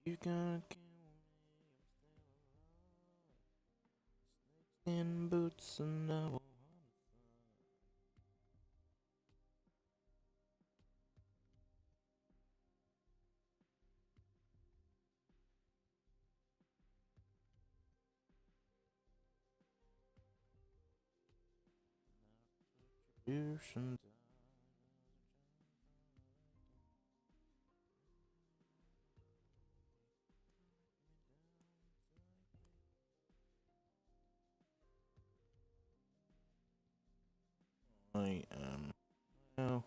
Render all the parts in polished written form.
You gonna kill me in boots and I will. Contributions. I am now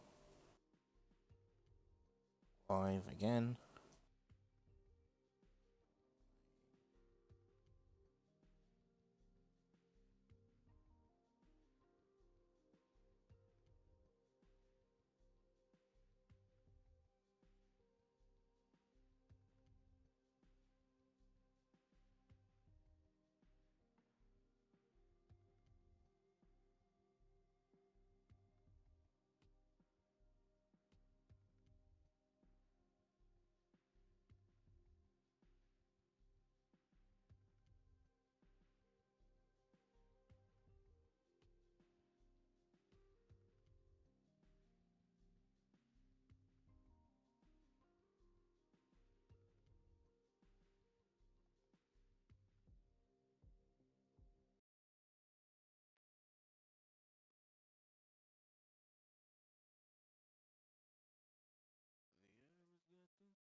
live again.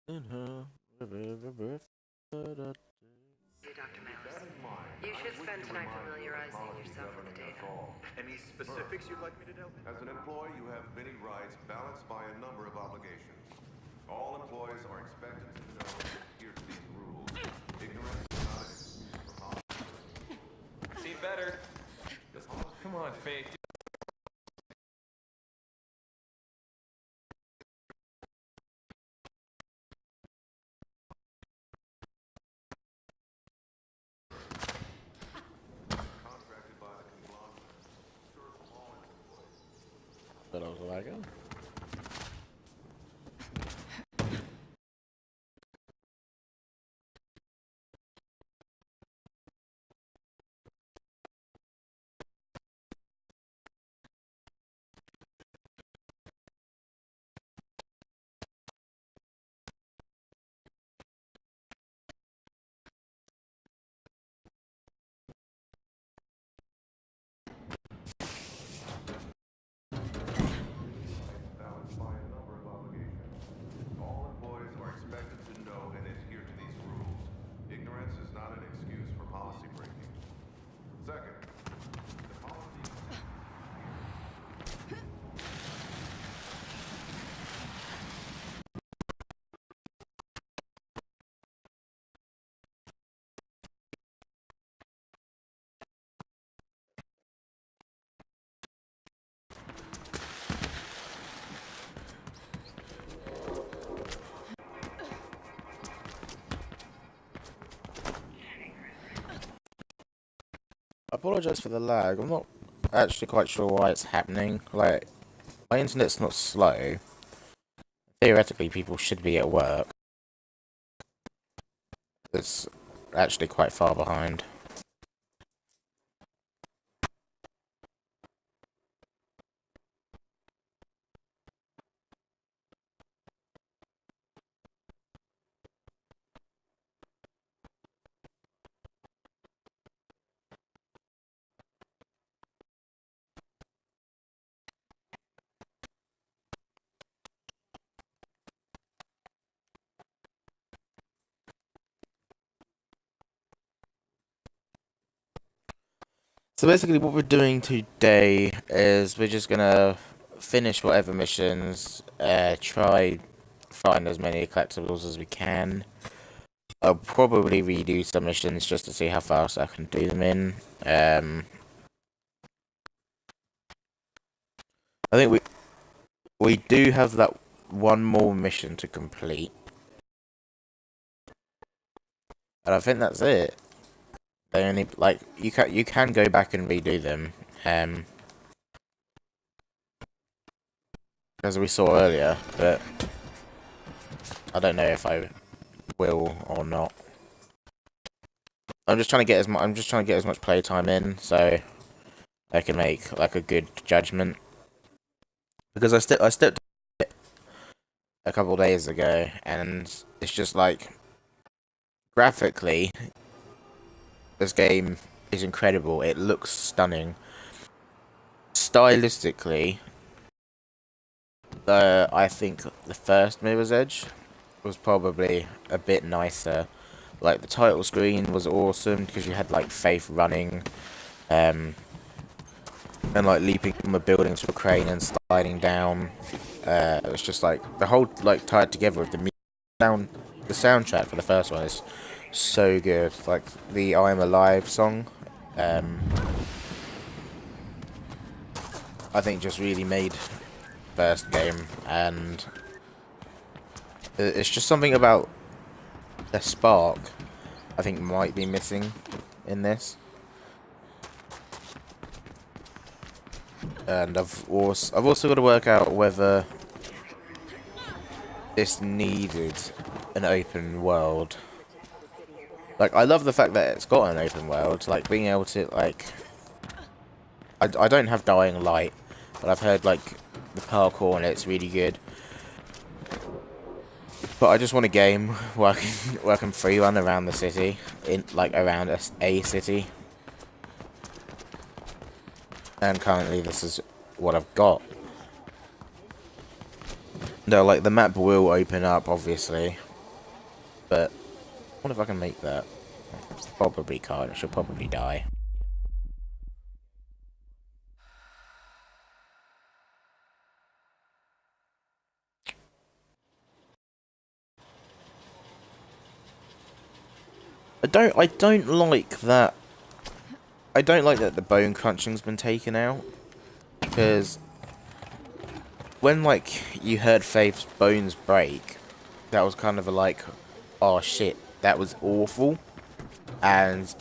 In her. Dr. Malice. You should spend tonight familiarizing yourself with the data. Any specifics you'd like me to delve into? As an employee, you have many rights balanced by a number of obligations. All employees are expected to know and adhere to these rules. Ignorance is not an excuse for harm. See better. Come on, fake. Contracted by the conglomerate. Serve all its employees. That was like it. Balanced by a number of obligations. All employees are expected to know and adhere to these rules. Ignorance is not an excuse for policy breaking. Second, the policy I apologize for the lag. I'm not actually quite sure why it's happening. Like, my internet's not slow. Theoretically, people should be at work. It's actually quite far behind. So basically, what we're doing today is we're just gonna finish whatever missions, try find as many collectibles as we can. I'll probably redo some missions just to see how fast I can do them in. I think we do have that one more mission to complete, and I think that's it. They only like you can go back and redo them, as we saw earlier, but I don't know if I will or not. I'm just trying to get as much playtime in so I can make like a good judgment. Because I stepped a couple of days ago, and it's just like graphically, this game is incredible. It looks stunning. Stylistically, I think the first Mirror's Edge was probably a bit nicer. Like the title screen was awesome because you had like Faith running, and like leaping from a building to a crane and sliding down. It was just like the whole like tied together with the the soundtrack for the first one is so good. Like the "I Am Alive" song, I think just really made first game, and it's just something about the spark I think might be missing in this. And I've also got to work out whether this needed an open world. Like, I love the fact that it's got an open world, like being able to like I don't have Dying Light, but I've heard like the parkour and it's really good. But I just want a game where I can free run around the city, around a city. And currently this is what I've got. No, like the map will open up, obviously. But what if I can make that? Probably can't. I should probably die. I don't like that. I don't like that the bone crunching's been taken out, because when like you heard Faith's bones break, that was kind of a like, oh shit, that was awful, and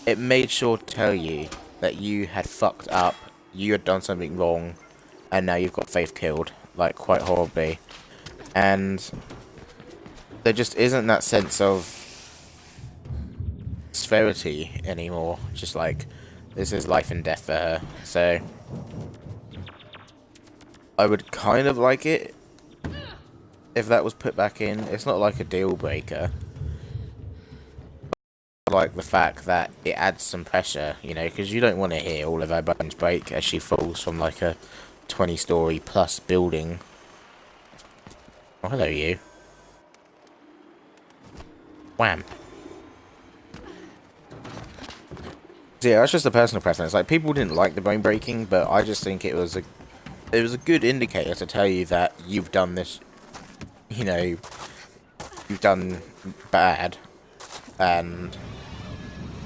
it made sure to tell you that you had fucked up, you had done something wrong, and now you've got Faith killed, like quite horribly, and there just isn't that sense of severity anymore. Just like, this is life and death for her. So I would kind of like it if that was put back in. It's not like a deal breaker. I like the fact that it adds some pressure, you know, because you don't want to hear all of her bones break as she falls from like a 20-story plus building. Oh, hello, you. Wham. So yeah, that's just a personal preference. Like, people didn't like the bone breaking, but I just think it was a good indicator to tell you that you've done this, you know, you've done bad, and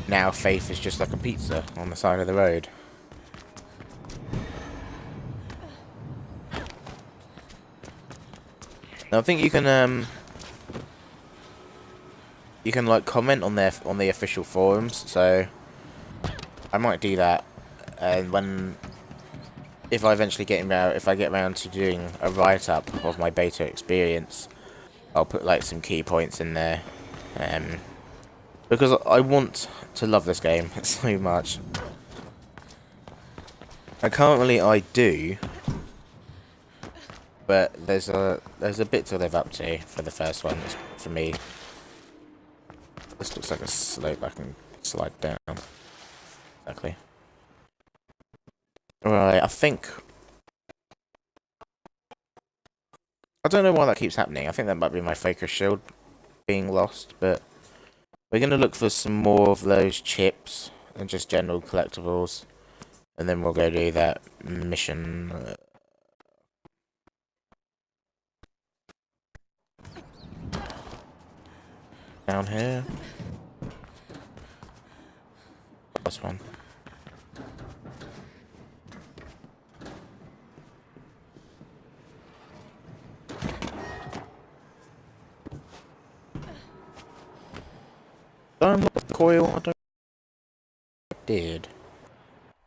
now Faith is just like a pizza on the side of the road. Now I think you can like comment on the official forums, so I might do that, and if I get around to doing a write-up of my beta experience, I'll put like some key points in there, because I want to love this game so much. And currently I do, but there's a bit to live up to for the first one for me. This looks like a slope I can slide down. Exactly. Right, I think... I don't know why that keeps happening. I think that might be my focus shield being lost, but we're going to look for some more of those chips and just general collectibles, and then we'll go do that mission. Down here. This one. Don't look the coil. I don't. I did.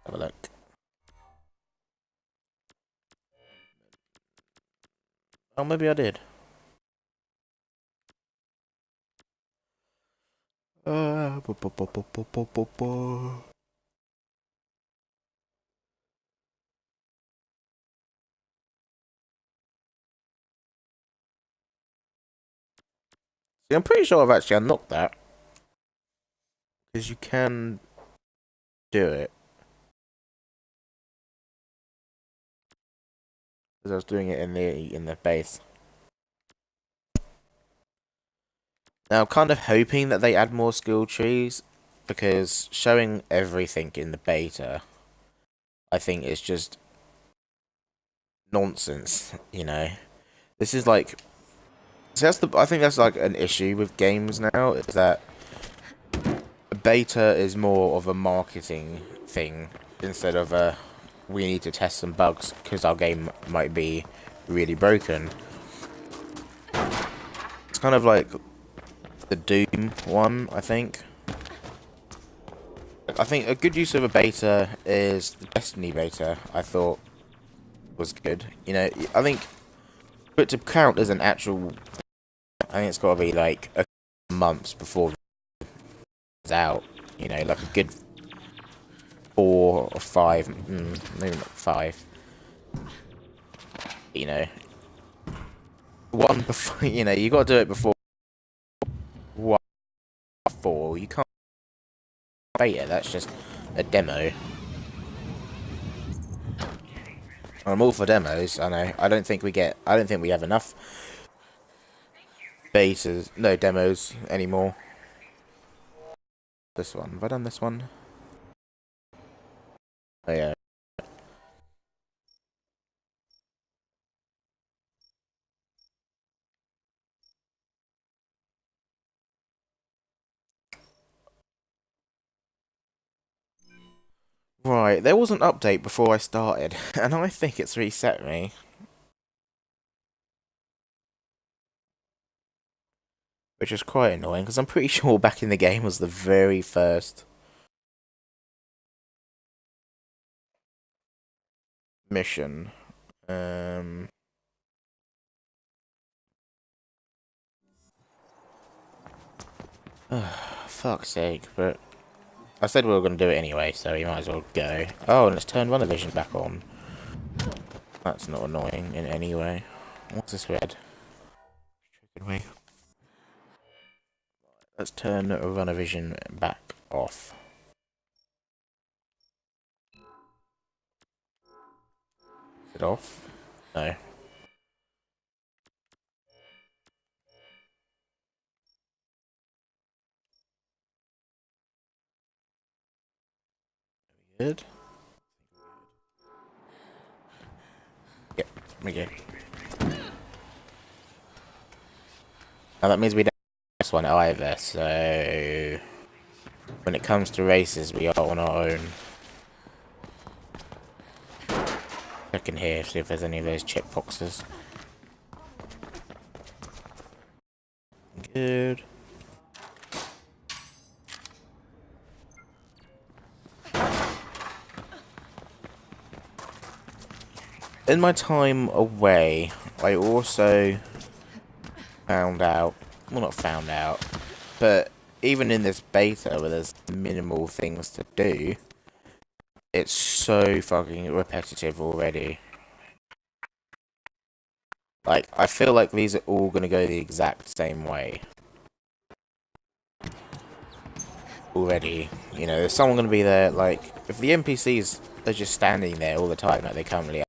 Have a look. Oh, maybe I did. bu- bu- bu- bu- bu- bu- bu- bu. See, I'm pretty sure I've actually unlocked that. Because you can do it. Because I was doing it in the base. Now I'm kind of hoping that they add more skill trees, because showing everything in the beta, I think is just nonsense. You know, this is like, so I think that's like an issue with games now, is that beta is more of a marketing thing instead of a we need to test some bugs because our game might be really broken. It's kind of like the Doom one, I think. I think a good use of a beta is the Destiny beta. I thought was good. You know, I think for it to count as an actual, I think it's got to be like a months before it's out. You know, like a good 4 or 5, maybe not 5. You know, one before. You know, you got to do it before 1, 4. You can't beta. That's just a demo. I'm all for demos. I know. I don't think we have enough betas, no demos anymore. This one. Have I done this one? Oh yeah. Right, there was an update before I started, and I think it's reset me. Which is quite annoying, because I'm pretty sure back in the game was the very first mission. Fuck's sake, but I said we were going to do it anyway, so we might as well go. Oh, and let's turn Runnervision back on. That's not annoying in any way. What's this red? Let's turn Runnervision back off. Is it off? No. Good. Yep, we good. Now that means we don't have this one either, so when it comes to races, we are on our own. Check in here, see if there's any of those chip boxes. Good. In my time away, I also found out, well not found out, but even in this beta where there's minimal things to do, it's so fucking repetitive already. Like, I feel like these are all gonna go the exact same way. Already, you know, there's someone gonna be there, like, if the NPCs are just standing there all the time like they currently